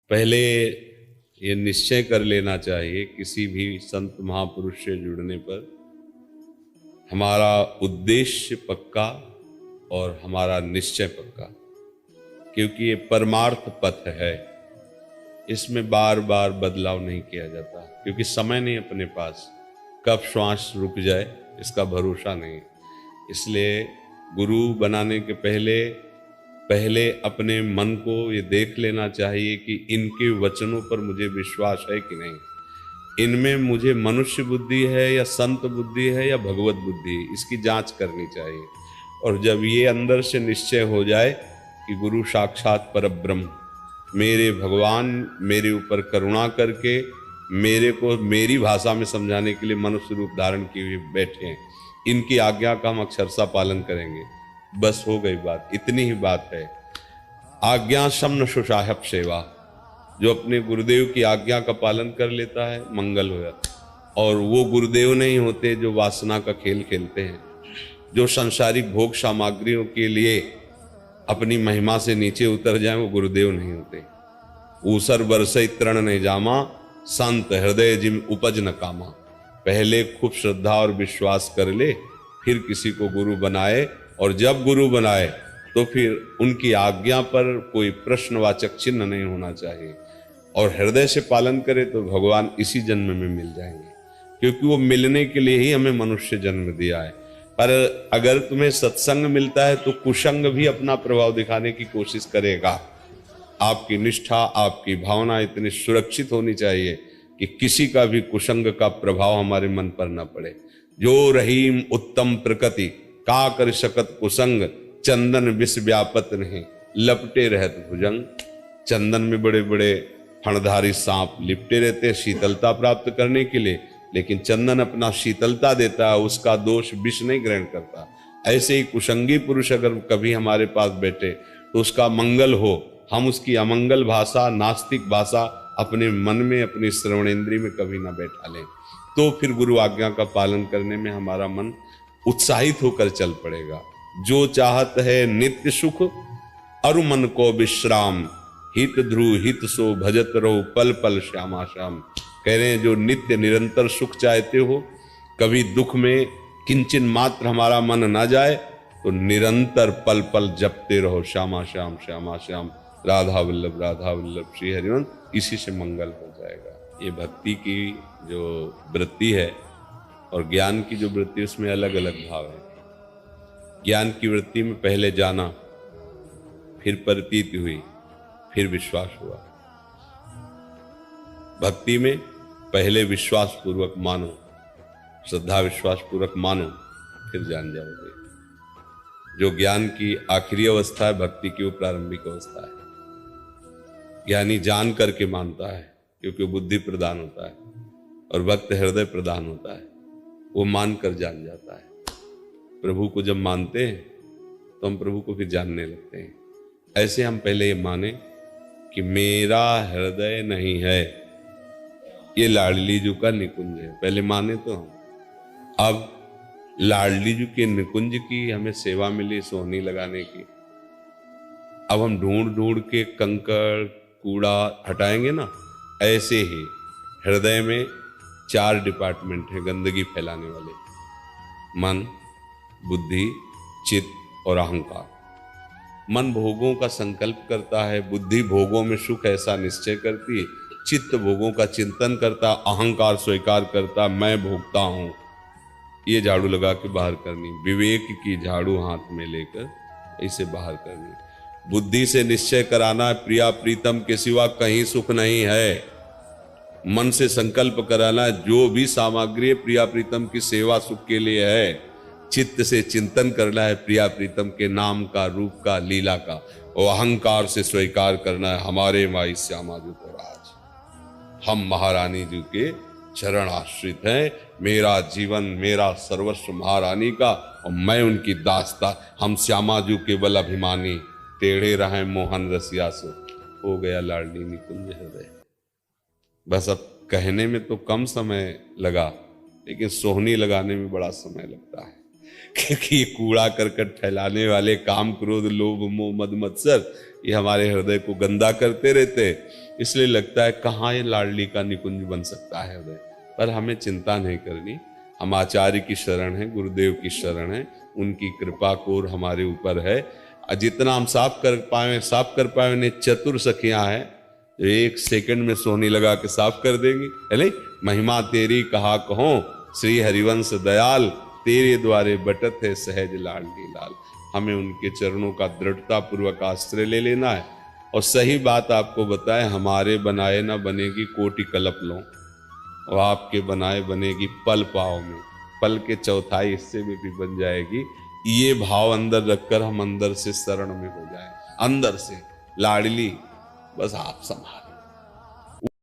पहले ये निश्चय कर लेना चाहिए किसी भी संत महापुरुष से जुड़ने पर हमारा उद्देश्य पक्का और हमारा निश्चय पक्का, क्योंकि ये परमार्थ पथ है। इसमें बार बार बदलाव नहीं किया जाता, क्योंकि समय नहीं अपने पास, कब श्वास रुक जाए इसका भरोसा नहीं। इसलिए गुरु बनाने के पहले अपने मन को ये देख लेना चाहिए कि इनके वचनों पर मुझे विश्वास है कि नहीं, इनमें मुझे मनुष्य बुद्धि है या संत बुद्धि है या भगवत बुद्धि, इसकी जांच करनी चाहिए। और जब ये अंदर से निश्चय हो जाए कि गुरु साक्षात परब्रह्म, मेरे भगवान मेरे ऊपर करुणा करके मेरे को मेरी भाषा में समझाने के लिए मनुष्य रूप धारण किए हुए बैठे हैं, इनकी आज्ञा का हम अक्षरशः पालन करेंगे, बस हो गई बात। इतनी ही बात है। आज्ञा शमन सुसाहब सेवा, जो अपने गुरुदेव की आज्ञा का पालन कर लेता है मंगल हो जाता। और वो गुरुदेव नहीं होते जो वासना का खेल खेलते हैं, जो संसारिक भोग सामग्रियों के लिए अपनी महिमा से नीचे उतर जाएं, वो गुरुदेव नहीं होते। ऊसर बरसई तृण नहीं जामा, संत हृदय जिम उपज न कामा। पहले खूब श्रद्धा और विश्वास कर ले, फिर किसी को गुरु बनाए, और जब गुरु बनाए तो फिर उनकी आज्ञा पर कोई प्रश्नवाचक चिन्ह नहीं होना चाहिए, और हृदय से पालन करे तो भगवान इसी जन्म में मिल जाएंगे, क्योंकि वो मिलने के लिए ही हमें मनुष्य जन्म दिया है। पर अगर तुम्हें सत्संग मिलता है तो कुसंग भी अपना प्रभाव दिखाने की कोशिश करेगा। आपकी निष्ठा, आपकी भावना इतनी सुरक्षित होनी चाहिए कि किसी का भी कुसंग का प्रभाव हमारे मन पर न पड़े। जो रहीम उत्तम प्रकृति का कर शकत कुसंग, चंदन विष व्यापत नहीं लपटे रहत भुजंग। चंदन में बड़े बड़े फणधारी सांप लिपटे रहते हैं शीतलता प्राप्त करने के लिए, लेकिन चंदन अपना शीतलता देता है, उसका दोष विष नहीं ग्रहण करता। ऐसे ही कुसंगी पुरुष अगर कभी हमारे पास बैठे तो उसका मंगल हो, हम उसकी अमंगल भाषा, नास्तिक भाषा अपने मन में, अपनी श्रवणेंद्रिय में कभी ना बैठा लें, तो फिर गुरु आज्ञा का पालन करने में हमारा मन उत्साहित होकर चल पड़ेगा। जो चाहत है नित्य सुख अरु मन को विश्राम, हित ध्रुव हित सो भजत रहो पल पल श्यामा श्याम। कह रहे हैं जो नित्य निरंतर सुख चाहते हो, कभी दुख में किंचन मात्र हमारा मन ना जाए, तो निरंतर पल पल जपते रहो श्यामा श्याम श्यामा श्याम, राधा वल्लभ श्री हरिवंश। इसी से मंगल हो जाएगा। ये भक्ति की जो वृत्ति है और ज्ञान की जो वृत्ति, उसमें अलग अलग भाव है। ज्ञान की वृत्ति में पहले जाना, फिर प्रतीति हुई, फिर विश्वास हुआ। भक्ति में पहले विश्वास पूर्वक मानो, श्रद्धा विश्वास पूर्वक मानो, फिर जान जाओगे। जो ज्ञान की आखिरी अवस्था है, भक्ति की वो प्रारंभिक अवस्था है। ज्ञानी जान करके मानता है, क्योंकि बुद्धि प्रदान होता है, और भक्त हृदय प्रदान होता है, वो मानकर जान जाता है। प्रभु को जब मानते हैं तो हम प्रभु को फिर जानने लगते हैं। ऐसे हम पहले ये माने कि मेरा हृदय नहीं है, ये लाडली जू का निकुंज है। पहले माने तो हम, अब लाडली जू के निकुंज की हमें सेवा मिली सोहनी लगाने की। अब हम ढूंढ ढूंढ के कंकड़ कूड़ा हटाएंगे ना, ऐसे ही हृदय में 4 डिपार्टमेंट है गंदगी फैलाने वाले: मन, बुद्धि, चित्त और अहंकार। मन भोगों का संकल्प करता है, बुद्धि भोगों में सुख ऐसा निश्चय करती है, चित्त भोगों का चिंतन करता, अहंकार स्वीकार करता, मैं भोगता हूं। ये झाड़ू लगा के बाहर करनी, विवेक की झाड़ू हाथ में लेकर इसे बाहर करनी। बुद्धि से निश्चय कराना, प्रिया प्रीतम के सिवा कहीं सुख नहीं है। मन से संकल्प कराना, जो भी सामग्री प्रिया प्रीतम की सेवा सुख के लिए है। चित्त से चिंतन करना है प्रिया प्रीतम के नाम का, रूप का, लीला का। और अहंकार से स्वीकार करना है हमारे माई श्यामा जी को राज, हम महारानी जी के चरण आश्रित हैं, मेरा जीवन मेरा सर्वस्व महारानी का, और मैं उनकी दास्ता। हम श्यामा जी के बल अभिमानी, टेढ़े रहे मोहन रसिया से। हो गया लाडली निकुंज हृदय। बस अब कहने में तो कम समय लगा, लेकिन सोहनी लगाने में बड़ा समय लगता है, क्योंकि ये कूड़ा करकट फैलाने वाले काम क्रोध लोभ मोह मद मत्सर, ये हमारे हृदय को गंदा करते रहते। इसलिए लगता है कहाँ ये लाडली का निकुंज बन सकता है हृदय। पर हमें चिंता नहीं करनी, हम आचार्य की शरण है, गुरुदेव की शरण है, उनकी कृपा कोर हमारे ऊपर है। जितना हम साफ कर पाए ने चतुर सखियां हैं, जो 1 सेकंड में सोनी लगा के साफ कर देंगी, है नहीं। महिमा तेरी कहा कहो श्री हरिवंश दयाल, तेरे द्वारे बटत है सहज लाडली लाल। हमें उनके चरणों का दृढ़ता पूर्वक आश्रय ले लेना है। और सही बात आपको बताएं, हमारे बनाए ना बनेगी कोटि कल्प लो, और आपके बनाए बनेगी पल पाव में, पल के चौथाई हिस्से में भी बन जाएगी। ये भाव अंदर रखकर हम अंदर से शरण में हो जाए, अंदर से लाडली बस आप संभाल।